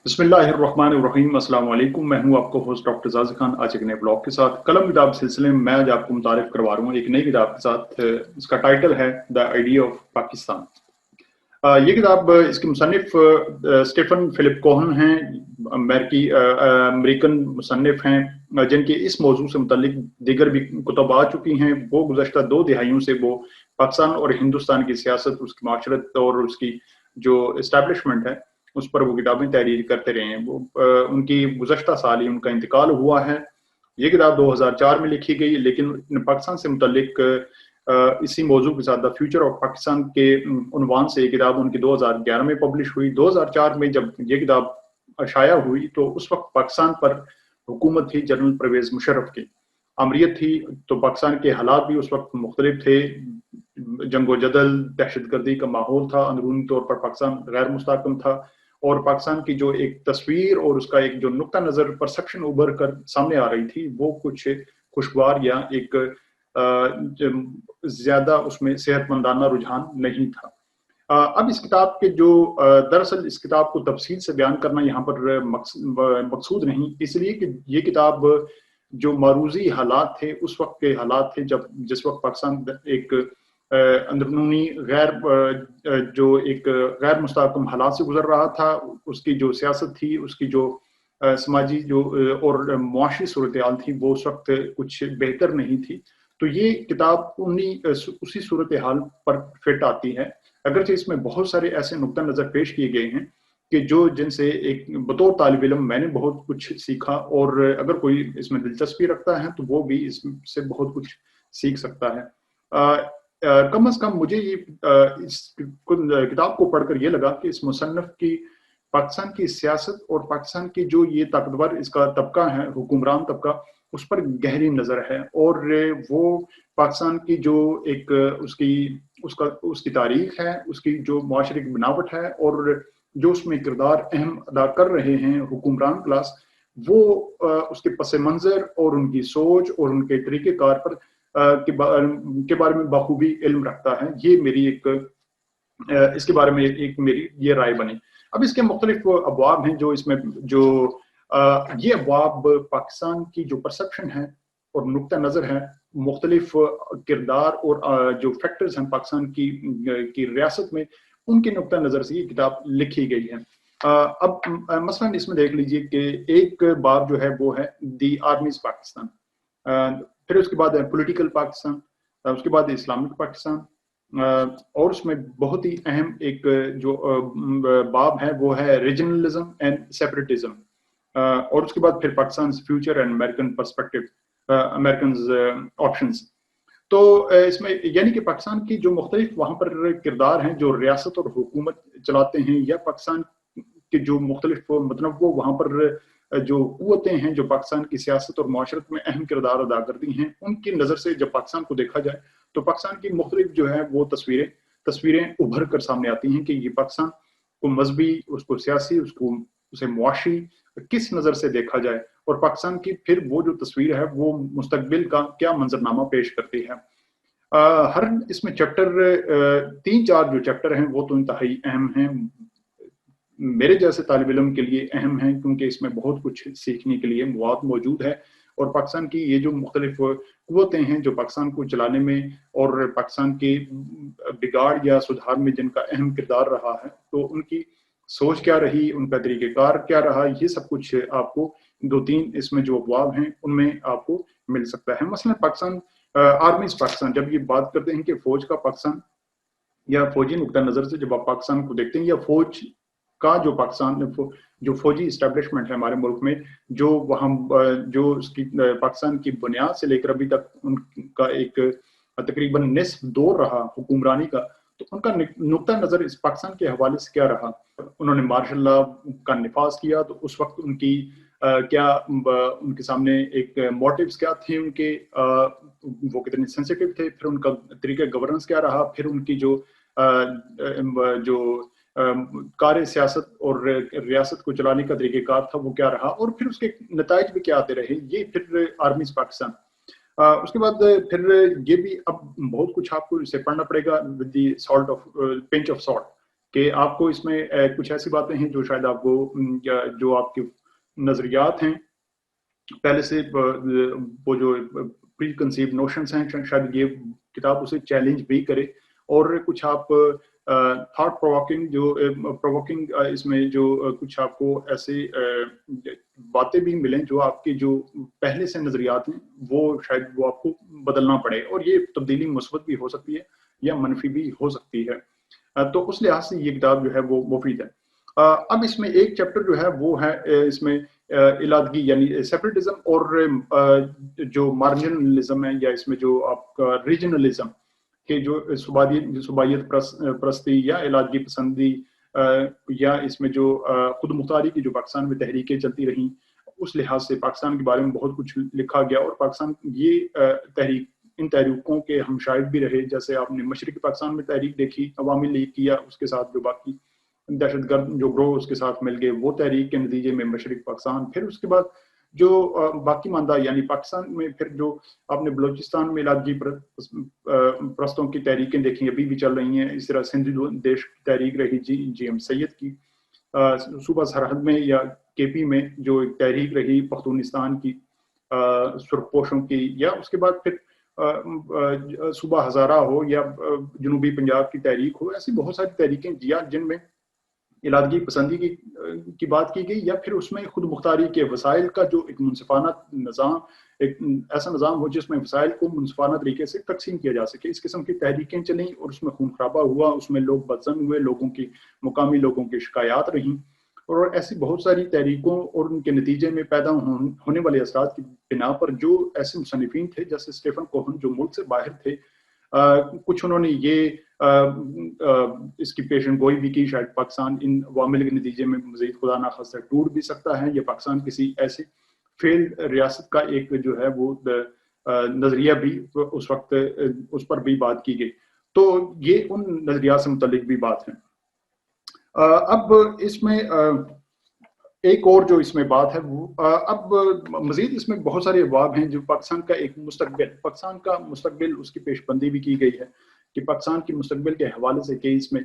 बिस्मिल्लाहिर्रहमानिर्रहीम। अस्सलाम वालेकुम। मैं हूं आपको होस्ट डॉक्टर जाज़ खान। आज एक नए ब्लॉग के साथ कलम किताब सिलसिले में मैं आज आपको मुतारिफ करवा रहा हूँ एक नई किताब के साथ। इसका टाइटल है द आइडिया ऑफ पाकिस्तान। ये किताब इसके मुसन्निफ स्टीफन फिलिप कोहन हैं। अमेरिकन मुसन्निफ हैं जिनके इस मौजू से मुतल्लिक दीगर भी कुतब आ चुकी हैं। वो गुज़श्ता 2 दिहाइयों से वो पाकिस्तान और हिंदुस्तान की सियासत, उसकी माशरत और उसकी जो इस्टेब्लिशमेंट है उस पर वो किताबें तहरीर करते रहे हैं। वो उनकी गुज़श्ता साल ही उनका इंतकाल हुआ है। ये किताब 2004 में लिखी गई, लेकिन पाकिस्तान से मुतल्लिक इसी मौजू के साथ द फ्यूचर ऑफ पाकिस्तान के उन्वान से ये किताब उनकी 2011 में पब्लिश हुई। 2004 में जब ये किताब शाया हुई तो उस वक्त पाकिस्तान पर हुकूमत थी जनरल परवेज मुशर्रफ की, अमरीत थी। तो पाकिस्तान के हालात भी उस वक्त मुख्तलिफ थे। जंगो जदल, दहशतगर्दी का माहौल था, अंदरूनी तौर पर पाकिस्तान गैर मुस्तहकम था और पाकिस्तान की जो एक तस्वीर और उसका एक जो नुक्ता नज़र परसेप्शन उभर कर सामने आ रही थी वो कुछ खुशगवार या एक ज्यादा उसमें सेहतमंदाना रुझान नहीं था। अब इस किताब के जो दरअसल इस किताब को तफसील से बयान करना यहाँ पर मकसूद नहीं, इसलिए कि ये किताब जो मारूजी हालात थे उस वक्त के हालात थे जब जिस वक्त पाकिस्तान एक अंदरूनी जो एक गैर मुस्तहकम हालात से गुजर रहा था। उसकी जो सियासत थी, उसकी जो समाजी जो और मुआशी सूरत हाल थी वो उस वक्त कुछ बेहतर नहीं थी। तो ये किताब उसी सूरत हाल पर फिट आती है, अगरचे इसमें बहुत सारे ऐसे नुक्ता नज़र पेश किए गए हैं कि जो जिनसे एक बतौर तालिब इल्म मैंने बहुत कुछ सीखा, और अगर कोई इसमें दिलचस्पी रखता है तो वो भी इससे बहुत कुछ सीख सकता है। कम से कम मुझे ये इस किताब को पढ़कर ये लगा कि इस मुसन्नफ की पाकिस्तान की सियासत और पाकिस्तान की जो ये ताकतवर इसका तबका है, हुक्मरान तबका, उस पर गहरी नज़र है। और वो पाकिस्तान की जो एक उसकी तारीख है, उसकी जो माशरे की बनावट है और जो उसमें किरदार अहम अदा कर रहे हैं हुक्मरान क्लास, वो उसके पस मंज़र और उनकी सोच और उनके तरीक़ेकार पर के बारे में बखूबी इल्म रखता है। ये मेरी इसके बारे में एक मेरी ये राय बनी। अब इसके मुख्तलिफ अबवाब हैं जो इसमें जो ये अबवाब पाकिस्तान की जो परसेप्शन है और नुक्ता नज़र है, मुख्तलिफ किरदार और जो फैक्टर्स हैं पाकिस्तान की रियासत में, उनके नुक्ता नज़र से ये किताब लिखी गई है। अब मसलन इसमें देख लीजिए कि एक बाब जो है वो है दी आर्मीज पाकिस्तान, फिर उसके बाद पॉलिटिकल पाकिस्तान, उसके बाद इस्लामिक पाकिस्तान, और उसमें बहुत ही अहम एक जो बाब है वो है रीजनलिज्म एंड सेपरेटिज्म, और उसके बाद फिर Pakistan future and American perspective, American options. तो इसमें यानी कि पाकिस्तान की जो मुख्तलिफ वहाँ पर किरदार हैं जो रियासत और हुकूमत चलाते हैं, या पाकिस्तान के जो मुख्तलिफ मतलब वो वहाँ पर जो कुव्वतें हैं जो पाकिस्तान की सियासत और माशरत में अहम किरदार अदा करती हैं, उनकी नज़र से जब पाकिस्तान को देखा जाए तो पाकिस्तान की मुख्तलिफ जो है वो तस्वीरें उभर कर सामने आती हैं कि ये पाकिस्तान को मजहबी, उसको सियासी, उसे मुआशी किस नज़र से देखा जाए, और पाकिस्तान की फिर वो जो तस्वीर है वो मुस्तकबिल का क्या मंजरनामा पेश करती है। हर इसमें चैप्टर 3-4 जो चैप्टर हैं वो तो इंतहाई अहम हैं, मेरे जैसे तालिब इल्म के लिए अहम है, क्योंकि इसमें बहुत कुछ सीखने के लिए मवाद मौजूद है। और पाकिस्तान की ये जो मुख्तलिफ कुव्वतें हैं जो पाकिस्तान को चलाने में और पाकिस्तान के बिगाड़ या सुधार में जिनका अहम किरदार रहा है, तो उनकी सोच क्या रही, उनका तरीक़ेकार क्या रहा, ये सब कुछ आपको 2-3 इसमें जो अबवाब हैं उनमें आपको मिल सकता है। मसलन पाकिस्तान आर्मीज पाकिस्तान, जब ये बात करते हैं कि फौज का पाकिस्तान या फौजी नुक्ता नज़र से जब आप पाकिस्तान को देखते हैं, या फौज का जो पाकिस्तान जो फौजी इस्टेब्लिशमेंट है हमारे मुल्क में, जो वहाँ जो उसकी पाकिस्तान की बुनियाद से लेकर अभी तक उनका एक तकरीबन निस्फ दौर रहा हुक्मरानी का, तो उनका नुक्ता नज़र इस पाकिस्तान के हवाले से क्या रहा। उन्होंने मार्शल लॉ का निफाज किया तो उस वक्त उनकी क्या उनके सामने एक मोटिव्स क्या थे उनके, वो कितने सेंसिटिव थे, फिर उनका तरीका गवर्नेंस क्या रहा, फिर उनकी जो कार्य सियासत और रियासत को चलाने का तरीक़ेकार था वो क्या रहा, और फिर उसके नताइज भी क्या आते रहे। ये फिर आर्मीज पाकिस्तान। उसके बाद फिर ये भी अब बहुत कुछ आपको इसे पढ़ना पड़ेगा with the salt of pinch of salt, کہ آپ کو اس میں کچھ ایسی باتیں ہیں جو شاید آپ کو جو آپ کے نظریات ہیں پہلے سے وہ جو پری کنسیو نوشنس ہیں شاید یہ کتاب اسے چیلنج بھی کرے، اور کچھ آپ تھاٹ پرووکنگ اس میں جو کچھ آپ کو ایسے باتیں بھی ملیں جو آپ کے جو پہلے سے نظریات ہیں وہ شاید وہ آپ کو بدلنا پڑے، اور یہ تبدیلی مثبت بھی ہو سکتی ہے یا منفی بھی ہو سکتی ہے۔ تو اس لحاظ سے یہ کتاب جو ہے وہ مفید ہے۔ اب اس میں ایک چیپٹر جو ہے وہ ہے اس میں علادگی یعنی سیپریٹزم اور جو مارجنلزم ہے، یا اس میں جو آپ کا ریجنلزم کہ جو صوبائیت پرستی یا علادگی پسندی یا اس میں جو خود مختاری کی جو پاکستان میں تحریکیں چلتی رہیں، اس لحاظ سے پاکستان کے بارے میں بہت کچھ لکھا گیا، اور پاکستان یہ تحریک ان تحریکوں کے ہم شاہد بھی رہے، جیسے آپ نے مشرقی پاکستان میں تحریک دیکھی عوامی لیگ کی، یا اس کے ساتھ جو باقی دہشت گرد جو گروہ اس کے ساتھ مل گئے، وہ تحریک کے نتیجے میں مشرق پاکستان، پھر اس کے بعد جو باقی ماندہ یعنی پاکستان میں پھر جو آپ نے بلوچستان میں علادگی پرستوں کی تحریکیں دیکھی ابھی بھی چل رہی ہیں، اس طرح سندھ دیش کی تحریک رہی جی ایم سید کی، صوبہ سرحد میں یا کے پی میں جو ایک تحریک رہی پختونستان کی سرخپوشوں کی، یا اس کے بعد پھر صوبہ ہزارہ ہو یا جنوبی پنجاب کی تحریک ہو، ایسی بہت ساری تحریکیں جن میں علادگی پسندی کی بات کی گئی، یا پھر اس میں خود مختاری کے وسائل کا جو ایک منصفانہ نظام، ایک ایسا نظام ہو جس میں وسائل کو منصفانہ طریقے سے تقسیم کیا جا سکے، اس قسم کی تحریکیں چلیں، اور اس میں خون خرابہ ہوا، اس میں لوگ بدظن ہوئے، مقامی لوگوں کی شکایات رہیں، اور ایسی بہت ساری تحریکوں اور ان کے نتیجے میں پیدا ہونے والے اثرات کی بنا پر جو ایسے مصنفین تھے جیسے اسٹیفن کوہن جو ملک سے باہر تھے، کچھ انہوں نے یہ اس کی پیشن گوئی بھی کی شاید پاکستان ان عوامل کے نتیجے میں مزید خدا نخواستہ ٹوٹ بھی سکتا ہے، یا پاکستان کسی ایسے فیل ریاست کا ایک جو ہے وہ نظریہ بھی اس وقت اس پر بھی بات کی گئی، تو یہ ان نظریات سے متعلق بھی بات ہے۔ اب اس میں ایک اور جو اس میں بات ہے وہ اب مزید اس میں بہت سارے ابواب ہیں جو پاکستان کا ایک پاکستان کا مستقبل اس کی پیش بندی بھی کی گئی ہے کہ پاکستان کے مستقبل کے حوالے سے کئی اس میں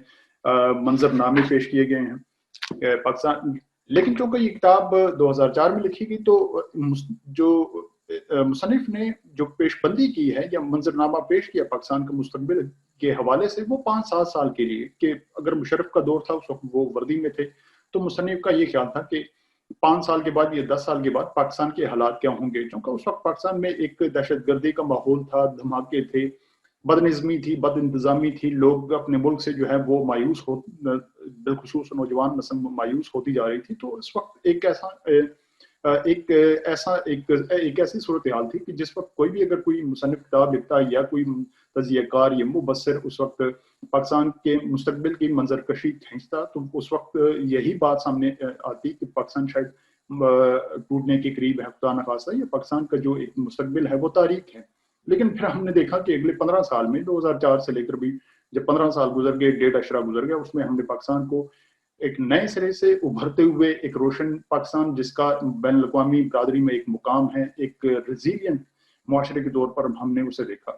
منظر نامے پیش کیے گئے ہیں پاکستان، لیکن چونکہ یہ کتاب 2004 میں لکھی گئی تو جو مصنف نے جو پیش بندی کی ہے یا منظر نامہ پیش کیا پاکستان کے مستقبل کے حوالے سے وہ 5-7 سال کے لیے، کہ اگر مشرف کا دور تھا اس وقت وہ وردی میں تھے، تو مصنف کا یہ خیال تھا کہ 5 سال کے بعد یا 10 سال کے بعد پاکستان کے حالات کیا ہوں گے، چونکہ اس وقت پاکستان میں ایک دہشت گردی کا ماحول تھا، دھماکے تھے، بد نظمی تھی، بد انتظامی تھی، لوگ اپنے ملک سے جو ہے وہ مایوس بالخصوص نوجوان نسل مایوس ہوتی جا رہی تھی، تو اس وقت ایک ایسی صورتحال تھی کہ جس وقت کوئی بھی اگر کوئی مصنف کتاب لکھتا یا کوئی تجزیہ کار یا مبصر اس وقت پاکستان کے مستقبل کی منظر کشی کھینچتا، تو اس وقت یہی بات سامنے آتی کہ پاکستان شاید ٹوٹنے کے قریب ہے خدا نخواستہ، یا پاکستان کا جو ایک مستقبل ہے وہ تاریک ہے۔ لیکن پھر ہم نے دیکھا کہ اگلے 15 سال میں 2004 سے لے کر بھی جب 15 سال گزر گئے، 1.5 اشرہ گزر گیا، اس میں ہم نے پاکستان کو ایک نئے سرے سے ابھرتے ہوئے ایک روشن پاکستان جس کا بین الاقوامی برادری میں ایک مقام ہے، ایک ریزیلینٹ معاشرے کے طور پر ہم نے اسے دیکھا۔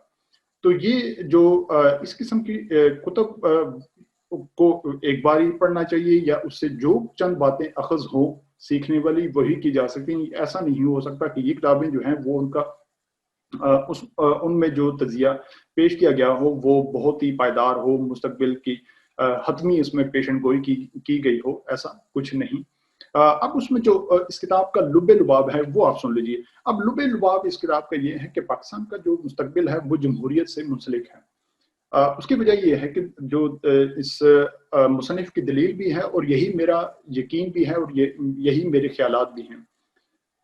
تو یہ جو اس قسم کی کتب کو ایک بار ہی پڑھنا چاہیے، یا اس سے جو چند باتیں اخذ ہوں سیکھنے والی وہی کی جا سکتی ہیں، ایسا نہیں ہو سکتا کہ یہ کتابیں جو ہیں وہ ان میں جو تجزیہ پیش کیا گیا ہو وہ بہت ہی پائیدار ہو، مستقبل کی حتمی اس میں پیشن گوئی کی گئی ہو، ایسا کچھ نہیں۔ اب اس میں جو اس کتاب کا لب لباب ہے وہ آپ سن لیجئے۔ اب لب لباب اس کتاب کا یہ ہے کہ پاکستان کا جو مستقبل ہے وہ جمہوریت سے منسلک ہے۔ اس کی وجہ یہ ہے کہ جو اس مصنف کی دلیل بھی ہے اور یہی میرا یقین بھی ہے اور یہی میرے خیالات بھی ہیں،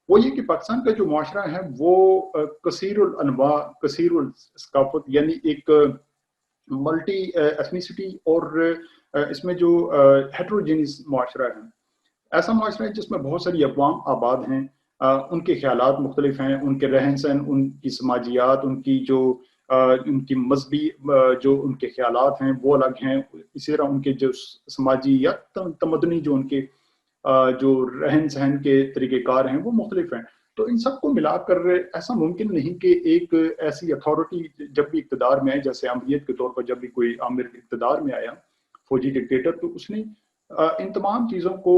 وہ یہ کہ پاکستان کا جو معاشرہ ہے وہ کثیر الانواع، کثیر الثقافت، یعنی ایک ملٹی ایتھنیسٹی اور اس میں جو ہیٹروجینس معاشرہ ہے، ایسا معاشرہ ہے جس میں بہت ساری اقوام آباد ہیں، ان کے خیالات مختلف ہیں، ان کے رہن سہن، ان کی سماجیات، ان کی مذہبی جو ان کے خیالات ہیں وہ الگ ہیں، اسی طرح ان کے جو سماجی یا تمدنی جو ان کے جو رہن سہن کے طریقہ کار ہیں وہ مختلف ہیں۔ تو ان سب کو ملا کر ایسا ممکن نہیں کہ ایک ایسی اتھارٹی جب بھی اقتدار میں آئے، جیسے آمریت کے طور پر جب بھی کوئی آمر اقتدار میں آیا، फौजी डिक्टेटर, तो उसने इन तमाम चीज़ों को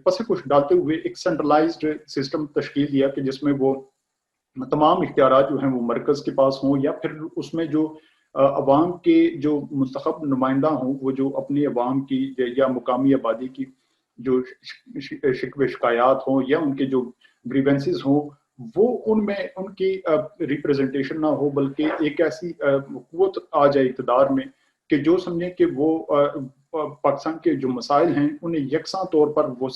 पसे पुश डालते हुए एक सेंट्रलाइज्ड सिस्टम तश्कील दिया कि जिसमें वो तमाम इख्तियारात जो हैं वो मरकज़ के पास हों, या फिर उसमें जो अवाम के जो मुंतखब नुमाइंदा हों, वो जो अपनी अवाम की या मुकामी आबादी की जो शिकवे शिकायात हों या उनके जो ग्रीवेंसेस हों, वो उनमें उनकी रिप्रेजेंटेशन ना हो, बल्कि एक ऐसी कुव्वत आ जाए इक़्तिदार में कि जो समझे कि वो पाकिस्तान के जो मसाइल हैं उन्हें यकसा तौर पर वो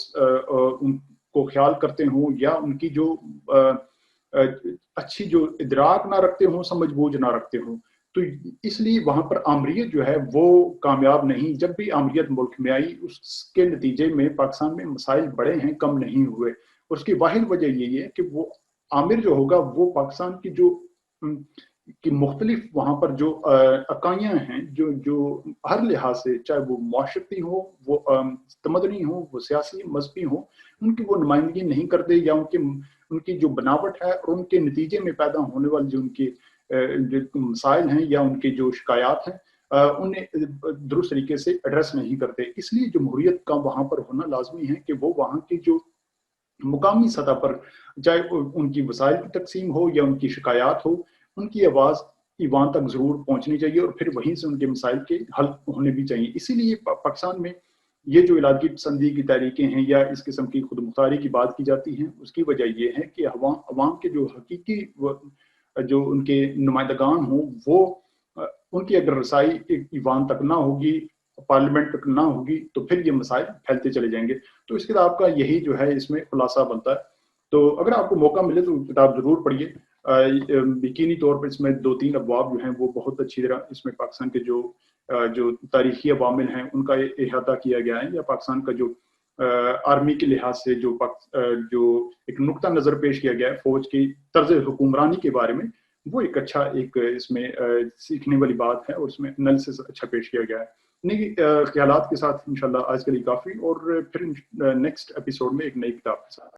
उनको ख्याल करते हों, या उनकी जो अच्छी जो इदराक ना रखते हों, समझ बूझ ना रखते हों। तो इसलिए वहाँ पर आमरीत जो है वो कामयाब नहीं। जब भी आमरीत मुल्क में आई, उसके नतीजे में पाकिस्तान में मसाइल बड़े हैं, कम नहीं हुए। उसकी वाहिद वजह यही है कि वो आमिर जो होगा वो पाकिस्तान की जो कि मुख्तलिफ वहाँ पर जो अकाइयाँ हैं, जो जो हर लिहाज से, चाहे वो माशरती हो, वो तमदनी हो, वो सियासी मजहबी हो, उनकी वो नुमाइंदगी नहीं करते, या उनकी जो बनावट है और उनके नतीजे में पैदा होने वाले जो उनके जो मसाइल हैं या उनकी जो शिकायत हैं, उन्हें दुरुस्त तरीके से एड्रेस नहीं करते। इसलिए जमहूरियत का वहाँ पर होना लाजमी है कि वो वहाँ की जो मुकामी सतह पर, चाहे उनकी वसाइल की तकसीम हो या उनकी शिकायत हो, उनकी आवाज़ ईवान तक ज़रूर पहुँचनी चाहिए और फिर वहीं से उनके मसाइल के हल होने भी चाहिए। इसीलिए पाकिस्तान में ये जो इलाक़ाई पसंदी की तहरीकें हैं या इस किस्म की खुद मुख्तारी की बात की जाती है, उसकी वजह ये है कि अवाम के जो हकीकी जो उनके नुमाइंदगान हों, वो उनकी अगर रसाई ईवान तक ना होगी, पार्लियामेंट तक ना होगी, तो फिर ये मसाइल फैलते चले जाएंगे। तो इस किताब का यही जो है इसमें खुलासा बनता है। तो अगर आपको मौका मिले तो किताब ज़रूर पढ़िए। यकीनी तौर पर इसमें 2-3 अबवाब जो हैं वो बहुत अच्छी तरह इसमें पाकिस्तान के जो तारीखी अवामिल हैं उनका इहाता किया गया है, या पाकिस्तान का जो आर्मी के लिहाज से जो एक नुक्ता नज़र पेश किया गया है फ़ौज की तर्ज हुक्मरानी के बारे में, वो एक अच्छा एक इसमें सीखने वाली बात है और उसमें एनालिसिस अच्छा पेश किया गया है। इन्हीं ख्यालात के साथ इंशाल्लाह आज के लिए काफ़ी, और फिर नेक्स्ट एपिसोड में एक नई किताब के साथ।